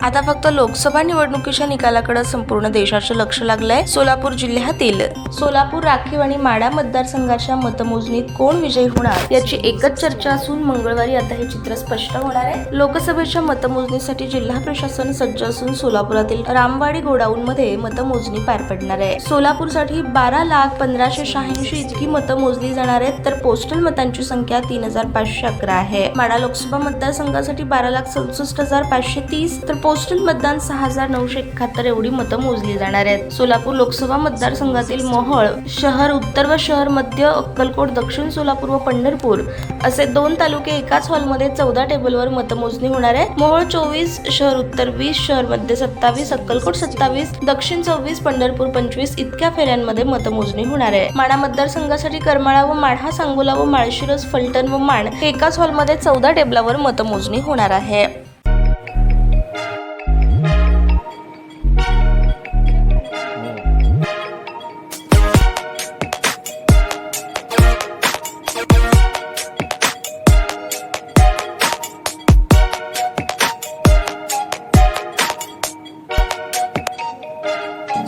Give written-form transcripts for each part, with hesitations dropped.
आता फक्त लोकसभा निवडणुकीच्या निकालाकडे संपूर्ण देशाचे लक्ष लागलंय। सोलापूर जिल्ह्यातील सोलापूर राखीव आणि माढा मतदारसंघाच्या मतमोजणीत कोण विजयी होणार याची एकच चर्चा असून मंगळवारी आता हे चित्र स्पष्ट होणार आहे। लोकसभेच्या मतमोजणीसाठी जिल्हा प्रशासन सज्ज असून सोलापुरातील रामवाडी गोडाऊन मध्ये मतमोजणी पार पडणार आहे। सोलापूरसाठी 12,1586 इतकी मतं मोजली जाणार आहेत, तर पोस्टल मतांची संख्या 3,511 आहे। माढा लोकसभा मतदारसंघासाठी 12,67,530 तर पोस्टल मतदान 6,971 एवढी मतं मोजली जाणार आहेत। सोलापूर लोकसभा मतदारसंघातील मोहोळ शहर उत्तर व शहर मध्य, अक्कलकोट दक्षिण सोलापूर व पंढरपूर असे 2 तालुके एकाच हॉलमध्ये 14 टेबलवर मतमोजणी होणार आहे। मोहोळ 24, शहर उत्तर 20, शहर मध्य 27, अक्कलकोट 27, दक्षिण 24, पंढरपूर 25 इतक्या फेऱ्यांमध्ये मतमोजणी होणार आहे। माढा मतदारसंघासाठी करमाळा व माढा, सांगोला व माळशिरस, फलटण व माण हे एकाच हॉलमध्ये 14 टेबलावर मतमोजणी होणार आहे।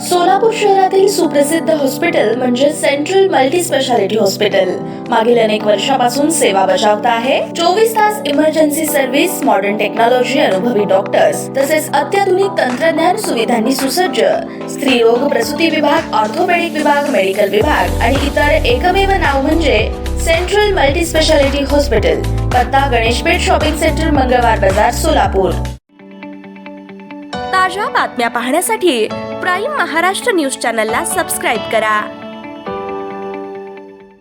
सोलापूर शहरातील सुप्रसिद्ध हॉस्पिटल म्हणजे सेंट्रल मल्टी स्पेशालिटी हॉस्पिटल मागील अनेक वर्षापासून सेवा बजावत आहे। 24 तास इमर्जन्सी सर्व्हिस, मॉडर्न टेक्नॉलॉजी, अनुभवी डॉक्टर्स तसेच अत्याधुनिक तंत्रज्ञान सुविधांनी सुसज्ज स्त्रीरोग प्रसूती विभाग, ऑर्थोपेडिक विभाग, मेडिकल विभाग आणि इतर एकमेव नाव म्हणजे सेंट्रल मल्टी स्पेशालिटी हॉस्पिटल। पत्ता गणेशपेठ शॉपिंग सेंटर, मंगळवार बाजार, सोलापूर। ताज्या बातम्या पाहण्यासाठी प्राईम महाराष्ट्र न्यूज चॅनलला सबस्क्राईब करा।